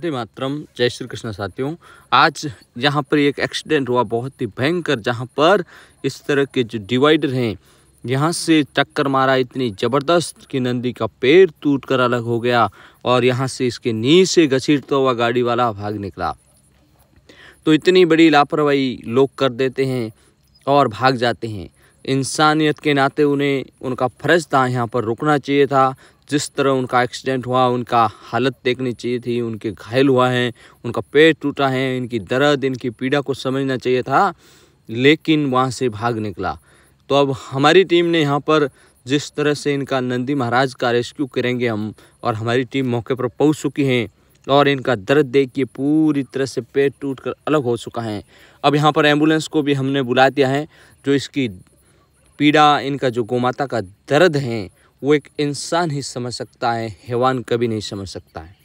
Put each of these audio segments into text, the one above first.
वंदे मातरम। जय श्री कृष्ण साथियों। आज यहाँ पर एक एक्सीडेंट हुआ बहुत ही भयंकर, जहाँ पर इस तरह के जो डिवाइडर हैं यहाँ से टक्कर मारा इतनी ज़बरदस्त कि नंदी का पैर टूटकर अलग हो गया और यहाँ से इसके नी से घसीटता हुआ गाड़ी वाला भाग निकला। तो इतनी बड़ी लापरवाही लोग कर देते हैं और भाग जाते हैं। इंसानियत के नाते उन्हें उनका फ़र्ज़ था यहाँ पर रुकना चाहिए था। जिस तरह उनका एक्सीडेंट हुआ उनका हालत देखनी चाहिए थी। उनके घायल हुआ है, उनका पेट टूटा है, इनकी दर्द इनकी पीड़ा को समझना चाहिए था, लेकिन वहाँ से भाग निकला। तो अब हमारी टीम ने यहाँ पर जिस तरह से इनका नंदी महाराज का रेस्क्यू करेंगे हम, और हमारी टीम मौके पर पहुँच चुकी है और इनका दर्द देख के पूरी तरह से पेट टूट कर अलग हो चुका है। अब यहाँ पर एम्बुलेंस को भी हमने बुला दिया है। जो इसकी पीड़ा, इनका जो गोमाता का दर्द है वो एक इंसान ही समझ सकता है, हैवान कभी नहीं समझ सकता है।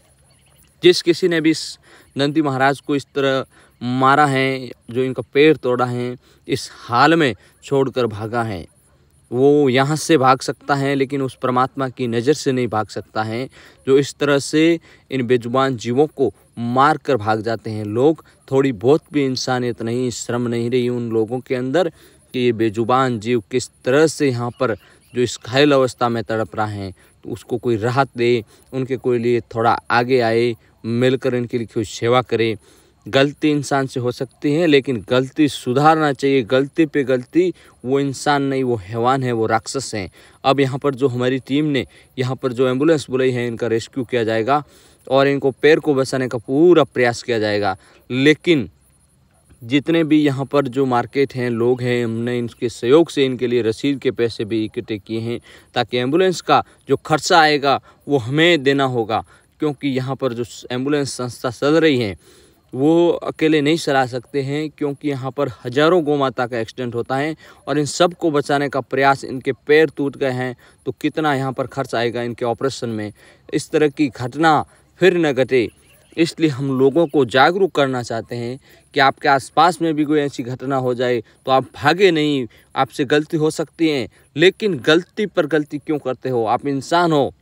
जिस किसी ने भी इस नंदी महाराज को इस तरह मारा है, जो इनका पैर तोड़ा है, इस हाल में छोड़कर भागा है, वो यहाँ से भाग सकता है लेकिन उस परमात्मा की नज़र से नहीं भाग सकता है, जो इस तरह से इन बेजुबान जीवों को मार कर भाग जाते हैं लोग। थोड़ी बहुत भी इंसानियत नहीं, शर्म नहीं रही उन लोगों के अंदर कि ये बेजुबान जीव किस तरह से यहाँ पर जो इस घायल अवस्था में तड़प रहा है, तो उसको कोई राहत दे, उनके कोई लिए थोड़ा आगे आए, मिलकर इनके लिए कोई सेवा करे। गलती इंसान से हो सकती है लेकिन गलती सुधारना चाहिए। गलती पे गलती, वो इंसान नहीं, वो हैवान है, वो राक्षस हैं। अब यहाँ पर जो हमारी टीम ने यहाँ पर जो एम्बुलेंस बुलाई है, इनका रेस्क्यू किया जाएगा और इनको पैर को बचाने का पूरा प्रयास किया जाएगा। लेकिन जितने भी यहाँ पर जो मार्केट हैं, लोग हैं, हमने इनके सहयोग से इनके लिए रसीद के पैसे भी इकट्ठे किए हैं ताकि एम्बुलेंस का जो खर्चा आएगा वो हमें देना होगा, क्योंकि यहाँ पर जो एम्बुलेंस संस्था चल रही है वो अकेले नहीं चला सकते हैं, क्योंकि यहाँ पर हज़ारों गौमाता का एक्सीडेंट होता है और इन सब को बचाने का प्रयास, इनके पैर टूट गए हैं तो कितना यहाँ पर खर्च आएगा इनके ऑपरेशन में। इस तरह की घटना फिर न घटे, इसलिए हम लोगों को जागरूक करना चाहते हैं कि आपके आसपास में भी कोई ऐसी घटना हो जाए तो आप भागे नहीं। आपसे गलती हो सकती है लेकिन गलती पर गलती क्यों करते हो? आप इंसान हो,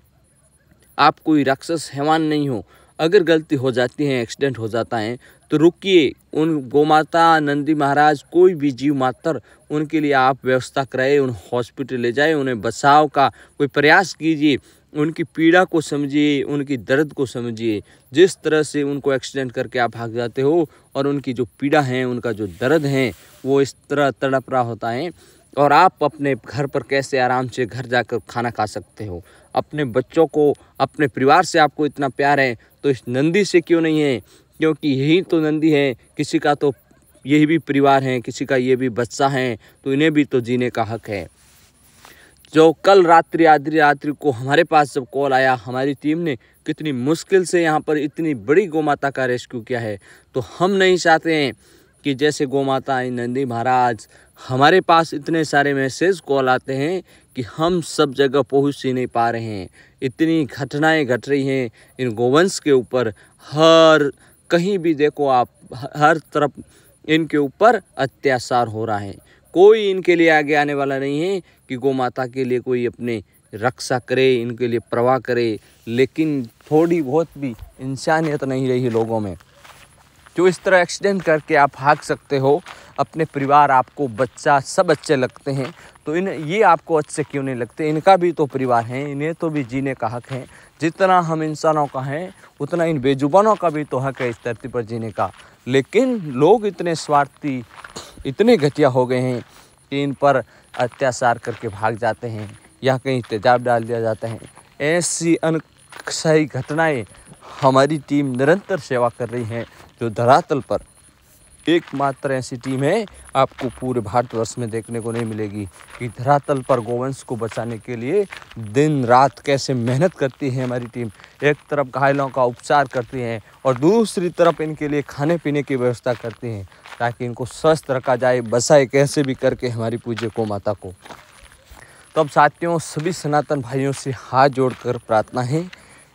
आप कोई राक्षस हैवान नहीं हो। अगर गलती हो जाती है, एक्सीडेंट हो जाता है तो रुकिए। उन गोमाता, नंदी महाराज, कोई भी जीव मात्र, उनके लिए आप व्यवस्था कराए, उन हॉस्पिटल ले जाए, उन्हें बचाव का कोई प्रयास कीजिए, उनकी पीड़ा को समझिए, उनकी दर्द को समझिए। जिस तरह से उनको एक्सीडेंट करके आप भाग जाते हो और उनकी जो पीड़ा है, उनका जो दर्द है, वो इस तरह तड़प रहा होता है, और आप अपने घर पर कैसे आराम से घर जाकर खाना खा सकते हो। अपने बच्चों को, अपने परिवार से आपको इतना प्यार है तो इस नंदी से क्यों नहीं है? क्योंकि यही तो नंदी है, किसी का तो यही भी परिवार है, किसी का ये भी बच्चा है, तो इन्हें भी तो जीने का हक है। जो कल रात्रि आधी रात्रि को हमारे पास जब कॉल आया, हमारी टीम ने कितनी मुश्किल से यहाँ पर इतनी बड़ी गौमाता का रेस्क्यू किया है, तो हम नहीं चाहते हैं कि जैसे गौमाता नंदी महाराज, हमारे पास इतने सारे मैसेज कॉल आते हैं कि हम सब जगह पहुँच ही नहीं पा रहे हैं। इतनी घटनाएं घट रही हैं इन गोवंश के ऊपर, हर कहीं भी देखो आप, हर तरफ इनके ऊपर अत्याचार हो रहा है। कोई इनके लिए आगे आने वाला नहीं है कि गौमाता के लिए कोई अपने रक्षा करे, इनके लिए परवाह करे, लेकिन थोड़ी बहुत भी इंसानियत नहीं रही लोगों में। जो इस तरह एक्सीडेंट करके आप भाग सकते हो, अपने परिवार, आपको बच्चा, सब अच्छे लगते हैं, तो ये आपको अच्छे क्यों नहीं लगते? इनका भी तो परिवार है, इन्हें तो भी जीने का हक है। जितना हम इंसानों का है उतना इन बेजुबानों का भी तो हक है इस धरती पर जीने का। लेकिन लोग इतने स्वार्थी, इतने घटिया हो गए हैं कि इन पर अत्याचार करके भाग जाते हैं या कहीं तेजाब डाल दिया जाता है। ऐसी अनसही घटनाएं हमारी टीम निरंतर सेवा कर रही है। जो धरातल पर एकमात्र ऐसी टीम है, आपको पूरे भारतवर्ष में देखने को नहीं मिलेगी कि धरातल पर गोवंश को बचाने के लिए दिन रात कैसे मेहनत करती है हमारी टीम। एक तरफ घायलों का उपचार करती है और दूसरी तरफ इनके लिए खाने पीने की व्यवस्था करती हैं ताकि इनको स्वस्थ रखा जाए, बचाए कैसे भी करके हमारी पूज्य गौमाता को। तो अब साथियों, सभी सनातन भाइयों से हाथ जोड़कर प्रार्थना है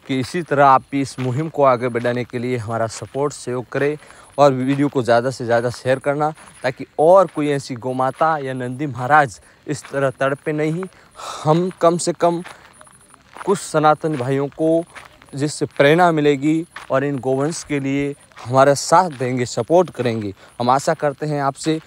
कि इसी तरह आप भी इस मुहिम को आगे बढ़ाने के लिए हमारा सपोर्ट, सहयोग करें और वीडियो को ज़्यादा से ज़्यादा शेयर करना, ताकि और कोई ऐसी गौमाता या नंदी महाराज इस तरह तड़पे नहीं। हम कम से कम कुछ सनातन भाइयों को जिससे प्रेरणा मिलेगी और इन गोवंश के लिए हमारा साथ देंगे, सपोर्ट करेंगे। हम आशा करते हैं आपसे